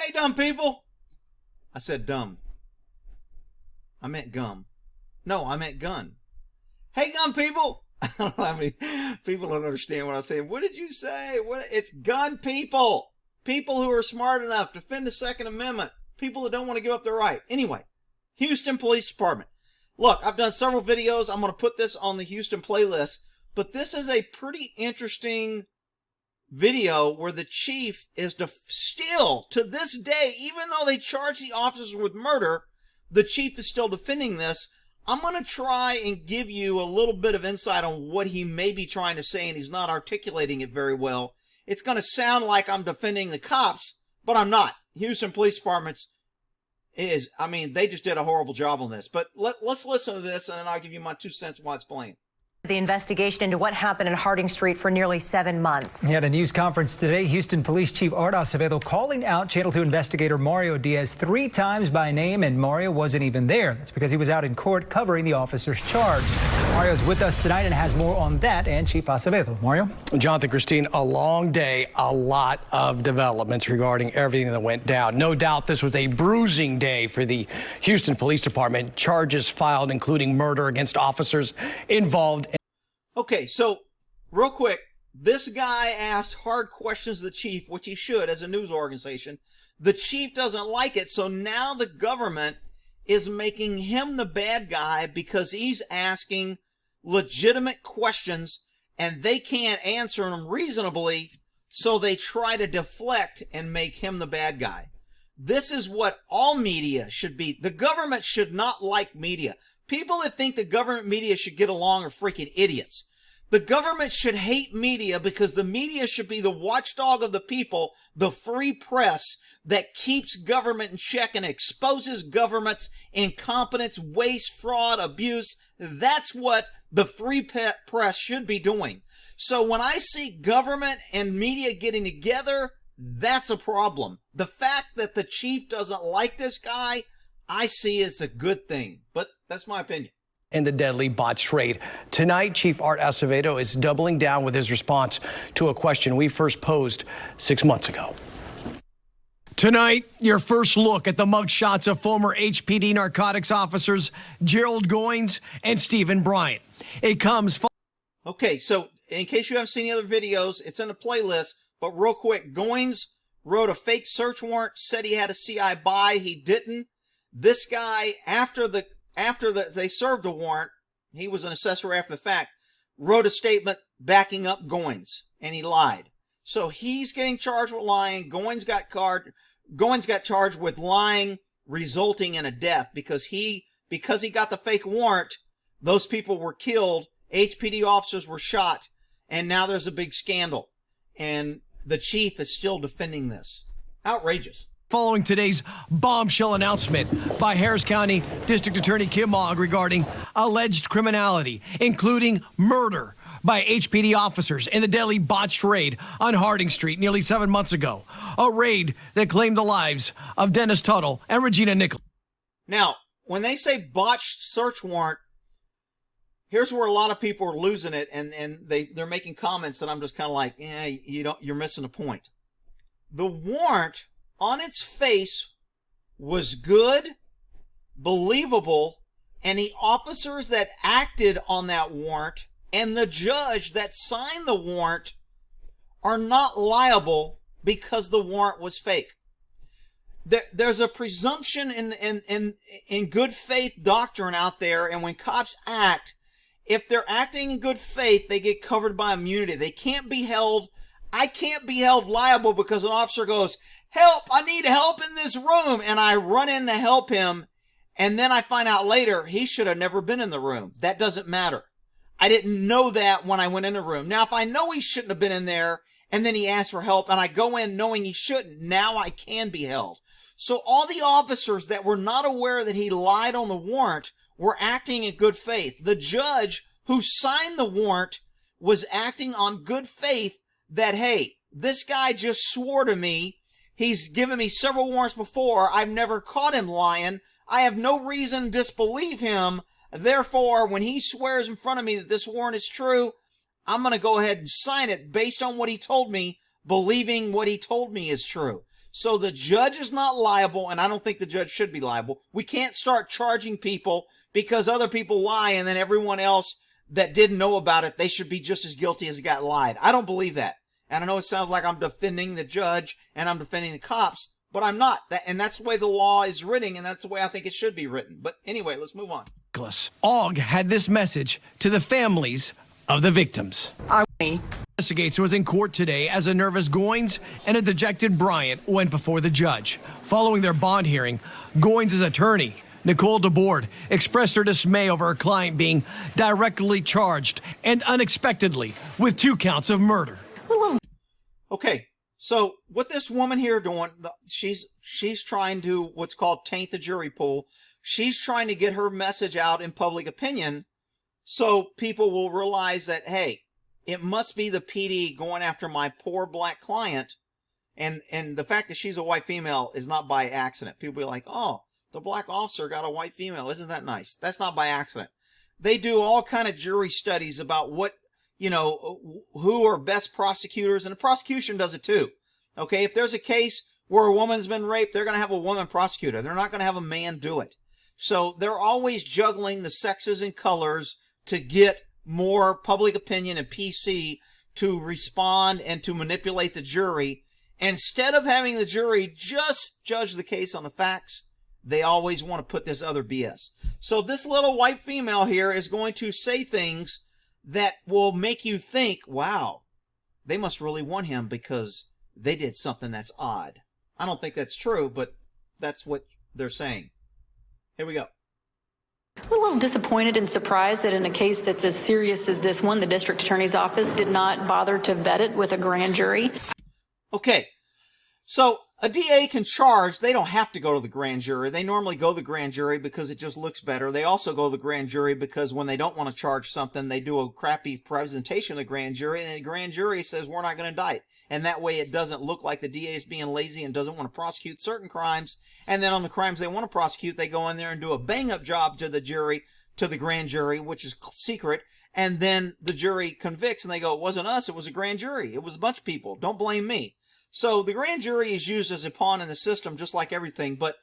Hey, dumb people. I said dumb. I meant gum. No, I meant gun. Hey, gun people. I don't know how many people don't understand what I'm saying. What did you say? It's gun people. People who are smart enough to defend the Second Amendment. People that don't want to give up their right. Anyway, Houston Police Department. Look, I've done several videos. I'm going to put this on the Houston playlist. But this is a pretty interesting video where the chief is still, to this day, even though they charge the officers with murder, the chief is still defending this. I'm going to try and give you a little bit of insight on what he may be trying to say, and he's not articulating it very well. It's going to sound like I'm defending the cops, but I'm not. Houston Police Department's they just did a horrible job on this. But let's listen to this, and then I'll give you my 2 cents while it's playing. The investigation into what happened in Harding Street for nearly 7 months. At a news conference today, Houston Police Chief Art Acevedo calling out Channel 2 investigator Mario Diaz 3 times by name, and Mario wasn't even there. That's because he was out in court covering the officer's charge. Mario's with us tonight and has more on that and Chief Acevedo. Mario? Jonathan, Christine, a long day, a lot of developments regarding everything that went down. No doubt this was a bruising day for the Houston Police Department. Charges filed, including murder against officers involved. Okay, so real quick, this guy asked hard questions of the chief, which he should as a news organization. The chief doesn't like it, so now the government is making him the bad guy because he's asking legitimate questions and they can't answer them reasonably, so they try to deflect and make him the bad guy. This is what all media should be. The government should not like media. People that think the government media should get along are freaking idiots. The government should hate media because the media should be the watchdog of the people, the free press that keeps government in check and exposes government's incompetence, waste, fraud, abuse. That's what the free press should be doing. So when I see government and media getting together, that's a problem. The fact that the chief doesn't like this guy, I see as a good thing, but that's my opinion. In the deadly botched raid. Tonight, Chief Art Acevedo is doubling down with his response to a question we first posed 6 months ago. Tonight, your first look at the mugshots of former HPD narcotics officers Gerald Goines and Stephen Bryant. It comes... Okay, so in case you haven't seen the other videos, it's in the playlist, but real quick, Goines wrote a fake search warrant, said he had a CI buy, he didn't. This guy, after they served a warrant, he was an assessor after the fact, wrote a statement backing up Goines, and he lied. So he's getting charged with lying. Goines got charged with lying, resulting in a death because he got the fake warrant. Those people were killed. HPD officers were shot, and now there's a big scandal. And the chief is still defending this. Outrageous. Following today's bombshell announcement by Harris County District Attorney Kim Mogg regarding alleged criminality, including murder by HPD officers in the deadly botched raid on Harding Street nearly 7 months ago. A raid that claimed the lives of Dennis Tuttle and Regina Nichols. Now, when they say botched search warrant, here's where a lot of people are losing it, and they're making comments that I'm just kind of like, you're missing the point. The warrant on its face was good, believable, and the officers that acted on that warrant and the judge that signed the warrant are not liable because the warrant was fake. There's a presumption in good faith doctrine out there, and when cops act, if they're acting in good faith, they get covered by immunity. They can't be held. I can't be held liable because an officer goes, "Help, I need help in this room," and I run in to help him, and then I find out later he should have never been in the room. That doesn't matter. I didn't know that when I went in the room. Now, if I know he shouldn't have been in there, and then he asked for help, and I go in knowing he shouldn't, now I can be held. So all the officers that were not aware that he lied on the warrant were acting in good faith. The judge who signed the warrant was acting on good faith that, hey, this guy just swore to me. He's given me several warrants before. I've never caught him lying. I have no reason to disbelieve him. Therefore, when he swears in front of me that this warrant is true, I'm going to go ahead and sign it based on what he told me, believing what he told me is true. So the judge is not liable, and I don't think the judge should be liable. We can't start charging people because other people lie, and then everyone else that didn't know about it, they should be just as guilty as the guy lied. I don't believe that. And I know it sounds like I'm defending the judge and I'm defending the cops, but I'm not. And that's the way the law is written, and that's the way I think it should be written. But anyway, let's move on. Ogg had this message to the families of the victims. Investigator was in court today as a nervous Goines and a dejected Bryant went before the judge. Following their bond hearing, Goines' attorney, Nicole DeBoard, expressed her dismay over her client being directly charged and unexpectedly with 2 counts of murder. Okay, so what this woman here doing, she's trying to what's called taint the jury pool. She's trying to get her message out in public opinion so people will realize that, hey, it must be the PD going after my poor black client. And the fact that she's a white female is not by accident. People be like, oh, the black officer got a white female. Isn't that nice? That's not by accident. They do all kind of jury studies about what, who are best prosecutors, and the prosecution does it too. Okay, if there's a case where a woman's been raped, they're going to have a woman prosecutor. They're not going to have a man do it. So they're always juggling the sexes and colors to get more public opinion and PC to respond and to manipulate the jury. Instead of having the jury just judge the case on the facts, they always want to put this other BS. So this little white female here is going to say things that will make you think, wow, they must really want him because they did something that's odd. I don't think that's true, but that's what they're saying. Here we go. I'm a little disappointed and surprised that in a case that's as serious as this one, the district attorney's office did not bother to vet it with a grand jury. Okay, so a DA can charge. They don't have to go to the grand jury. They normally go to the grand jury because it just looks better. They also go to the grand jury because when they don't want to charge something, they do a crappy presentation of the grand jury, and the grand jury says, we're not going to indict. And that way it doesn't look like the DA is being lazy and doesn't want to prosecute certain crimes. And then on the crimes they want to prosecute, they go in there and do a bang-up job to the jury, to the grand jury, which is secret. And then the jury convicts and they go, it wasn't us, it was a grand jury. It was a bunch of people. Don't blame me. So the grand jury is used as a pawn in the system, just like everything. But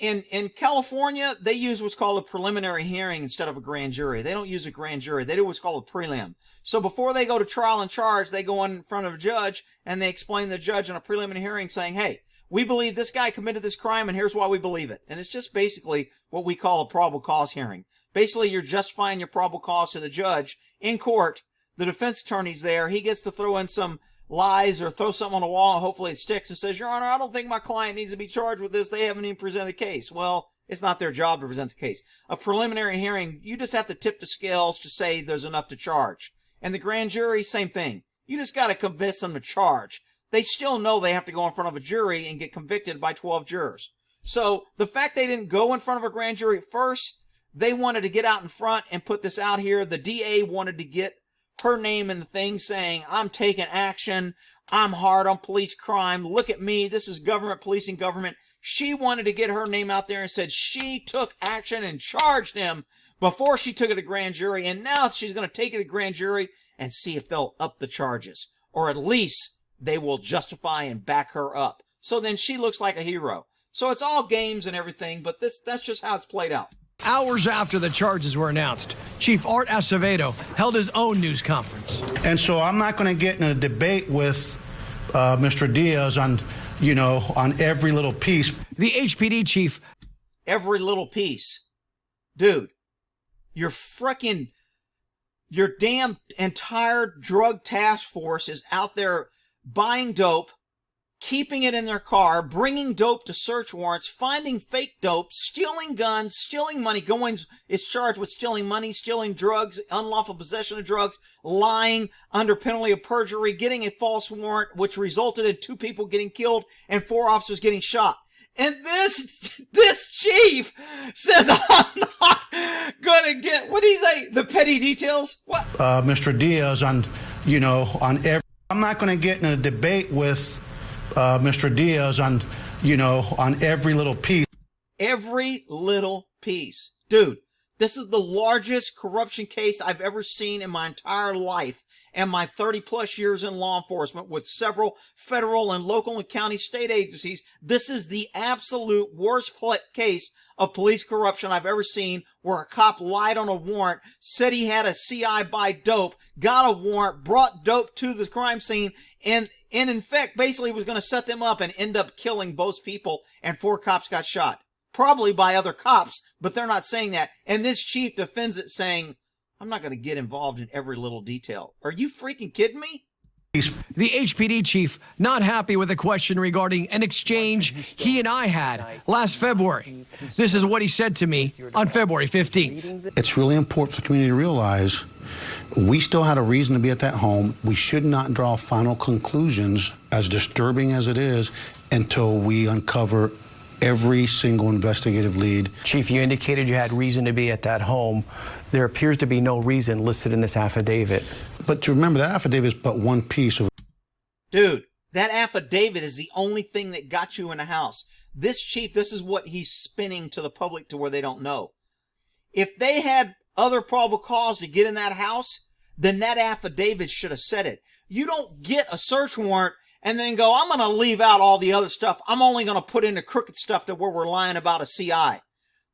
in California, they use what's called a preliminary hearing instead of a grand jury. They don't use a grand jury. They do what's called a prelim. So before they go to trial and charge, they go in front of a judge and they explain to the judge in a preliminary hearing saying, hey, we believe this guy committed this crime and here's why we believe it. And it's just basically what we call a probable cause hearing. Basically, you're justifying your probable cause to the judge in court. The defense attorney's there. He gets to throw in some lies or throw something on the wall and hopefully it sticks and says, Your Honor, I don't think my client needs to be charged with this. They haven't even presented a case. Well, it's not their job to present the case. A preliminary hearing, you just have to tip the scales to say there's enough to charge. And the grand jury, same thing. You just got to convince them to charge. They still know they have to go in front of a jury and get convicted by 12 jurors. So the fact they didn't go in front of a grand jury at first, they wanted to get out in front and put this out here. The DA wanted to get her name in the thing saying, I'm taking action. I'm hard on police crime. Look at me. This is government policing government. She wanted to get her name out there and said she took action and charged him before she took it to grand jury. And now she's going to take it to grand jury and see if they'll up the charges. Or at least they will justify and back her up. So then she looks like a hero. So it's all games and everything, but that's just how it's played out. Hours after the charges were announced, Chief Art Acevedo held his own news conference. And so I'm not going to get in a debate with Mr. Diaz on every little piece. The HPD chief. Every little piece. Dude, your damn entire drug task force is out there buying dope, keeping it in their car, bringing dope to search warrants, finding fake dope, stealing guns, stealing money. Goines is charged with stealing money, stealing drugs, unlawful possession of drugs, lying under penalty of perjury, getting a false warrant, which resulted in 2 people getting killed and 4 officers getting shot. And this chief says, I'm not gonna get, what did he say? The petty details? What? Mr. Diaz on every, I'm not going to get in a debate with Mr. Diaz on every little piece. Every little piece. Dude, this is the largest corruption case I've ever seen in my entire life. and my 30-plus years in law enforcement with several federal and local and county state agencies, this is the absolute worst case of police corruption I've ever seen, where a cop lied on a warrant, said he had a CI buy dope, got a warrant, brought dope to the crime scene, and in fact basically was going to set them up and end up killing both people, and 4 cops got shot. Probably by other cops, but they're not saying that. And this chief defends it saying, I'm not going to get involved in every little detail. Are you freaking kidding me? The HPD chief not happy with a question regarding an exchange he and I had last February. This is what he said to me on February 15th. It's really important for the community to realize we still had a reason to be at that home. We should not draw final conclusions, as disturbing as it is, until we uncover every single investigative lead. Chief, you indicated you had reason to be at that home. There appears to be no reason listed in this affidavit. But to remember, that affidavit is but one piece of... Dude, that affidavit is the only thing that got you in the house. This chief, this is what he's spinning to the public to where they don't know. If they had other probable cause to get in that house, then that affidavit should have said it. You don't get a search warrant and then go, I'm going to leave out all the other stuff. I'm only going to put in the crooked stuff to where we're lying about a CI.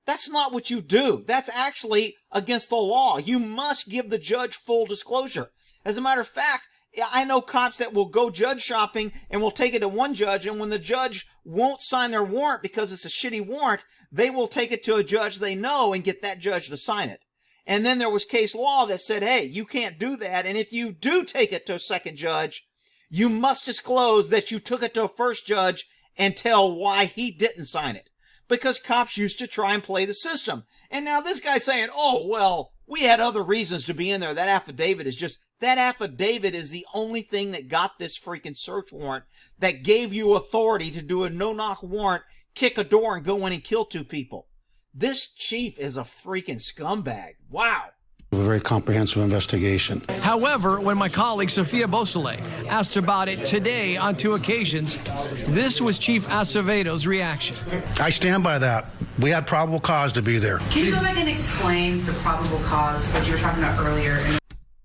That's not what you do. That's actually against the law. You must give the judge full disclosure. As a matter of fact, I know cops that will go judge shopping and will take it to one judge, and when the judge won't sign their warrant because it's a shitty warrant, they will take it to a judge they know and get that judge to sign it. And then there was case law that said, hey, you can't do that, and if you do take it to a second judge, you must disclose that you took it to a first judge and tell why he didn't sign it. Because cops used to try and play the system. And now this guy's saying, oh, well, we had other reasons to be in there. That affidavit is the only thing that got this freaking search warrant, that gave you authority to do a no-knock warrant, kick a door and go in and kill 2 people. This chief is a freaking scumbag. Wow. A very comprehensive investigation. However, when my colleague Sophia Beausoleil asked about it today on 2 occasions, this was Chief Acevedo's reaction. I stand by that. We had probable cause to be there. Can you go back and explain the probable cause, what you were talking about earlier?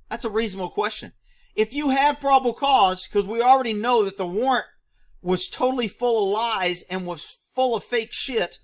That's a reasonable question. If you had probable cause, because we already know that the warrant was totally full of lies and was full of fake shit,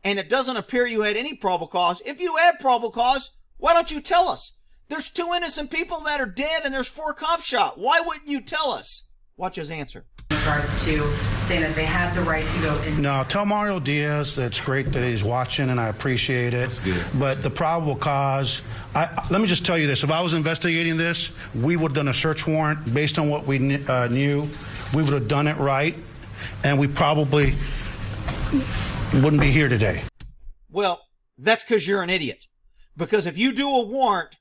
and it doesn't appear you had any probable cause, if you had probable cause, why don't you tell us? There's 2 innocent people that are dead and there's 4 cops shot. Why wouldn't you tell us? Watch his answer. In regards to saying that they had the right to go in. No, tell Mario Diaz that's great that he's watching, and I appreciate it. That's good. But the probable cause, let me just tell you this. If I was investigating this, we would have done a search warrant based on what we knew. We would have done it right, and we probably wouldn't be here today. Well, that's because you're an idiot. Because if you do a warrant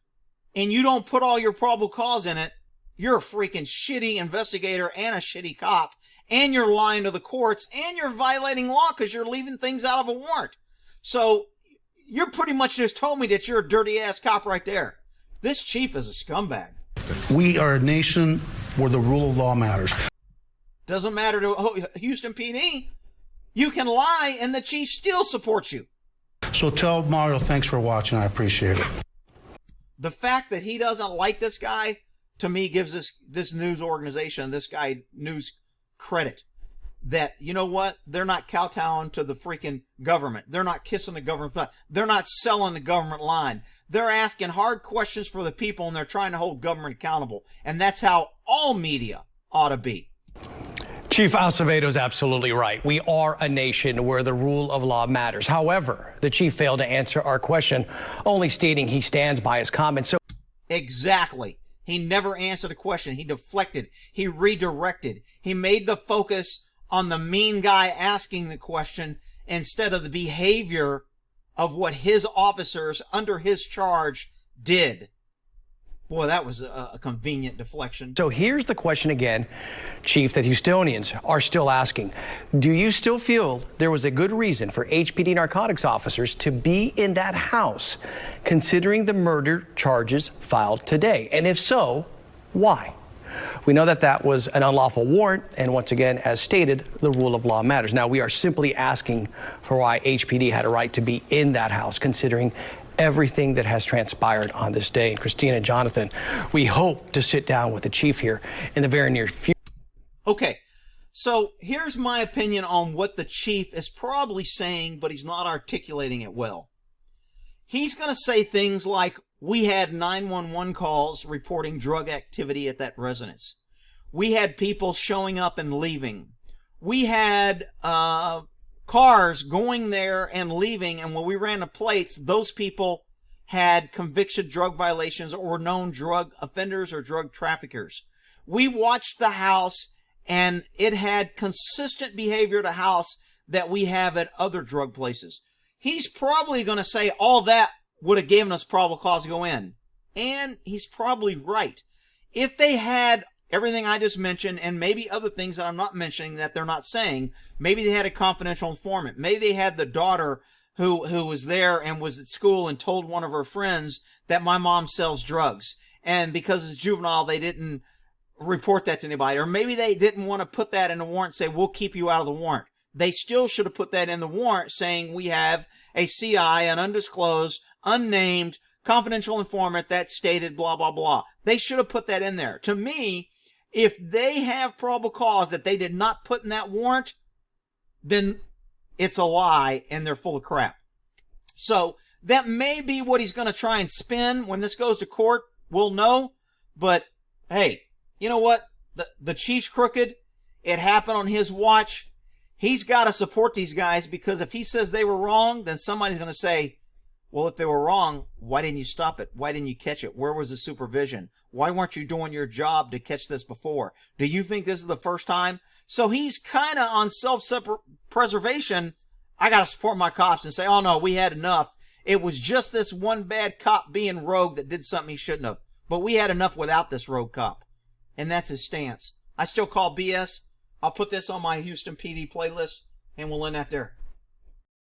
and you don't put all your probable cause in it, you're a freaking shitty investigator and a shitty cop, and you're lying to the courts, and you're violating law because you're leaving things out of a warrant. So you're pretty much just told me that you're a dirty ass cop right there. This chief is a scumbag. We are a nation where the rule of law matters. Doesn't matter to Houston PD. You can lie and the chief still supports you. So tell Mario thanks for watching. I appreciate it. The fact that he doesn't like this guy, to me, gives this news organization, this guy news credit. That, you know what? They're not kowtowing to the freaking government. They're not kissing the government. They're not selling the government line. They're asking hard questions for the people, and they're trying to hold government accountable. And that's how all media ought to be. Chief Acevedo is absolutely right. We are a nation where the rule of law matters. However, the chief failed to answer our question, only stating he stands by his comments. Exactly. He never answered a question. He deflected. He redirected. He made the focus on the mean guy asking the question instead of the behavior of what his officers under his charge did. Boy, that was a convenient deflection. So here's the question again, Chief, that Houstonians are still asking. Do you still feel there was a good reason for HPD narcotics officers to be in that house, considering the murder charges filed today? And if so, why? We know that that was an unlawful warrant, and once again, as stated, the rule of law matters. Now, we are simply asking for why HPD had a right to be in that house, considering everything that has transpired on this day. And Christina and Jonathan, we hope to sit down with the chief here in the very near future. Okay, so here's my opinion on what the chief is probably saying, but he's not articulating it well. He's going to say things like, we had 911 calls reporting drug activity at that residence. We had people showing up and leaving. We had cars going there and leaving, and when we ran the plates, those people had conviction drug violations or known drug offenders or drug traffickers. We watched the house, and it had consistent behavior at a house that we have at other drug places. He's probably going to say all that would have given us probable cause to go in. And he's probably right. If they had everything I just mentioned, and maybe other things that I'm not mentioning that they're not saying, maybe they had a confidential informant. Maybe they had the daughter who was there and was at school and told one of her friends that my mom sells drugs. And because it's juvenile, they didn't report that to anybody. Or maybe they didn't want to put that in the warrant and say, we'll keep you out of the warrant. They still should have put that in the warrant saying we have a CI, an undisclosed, unnamed, confidential informant that stated blah, blah, blah. They should have put that in there. To me, if they have probable cause that they did not put in that warrant, then it's a lie and they're full of crap. So that may be what he's going to try and spin when this goes to court. We'll know. But hey, you know what? The chief's crooked. It happened on his watch. He's got to support these guys, because if he says they were wrong, then somebody's going to say, well, if they were wrong, why didn't you stop it? Why didn't you catch it? Where was the supervision? Why weren't you doing your job to catch this before? Do you think this is the first time? So he's kind of on self-preservation. I got to support my cops and say, oh no, we had enough. It was just this one bad cop being rogue that did something he shouldn't have. But we had enough without this rogue cop. And that's his stance. I still call BS. I'll put this on my Houston PD playlist, and we'll end that there.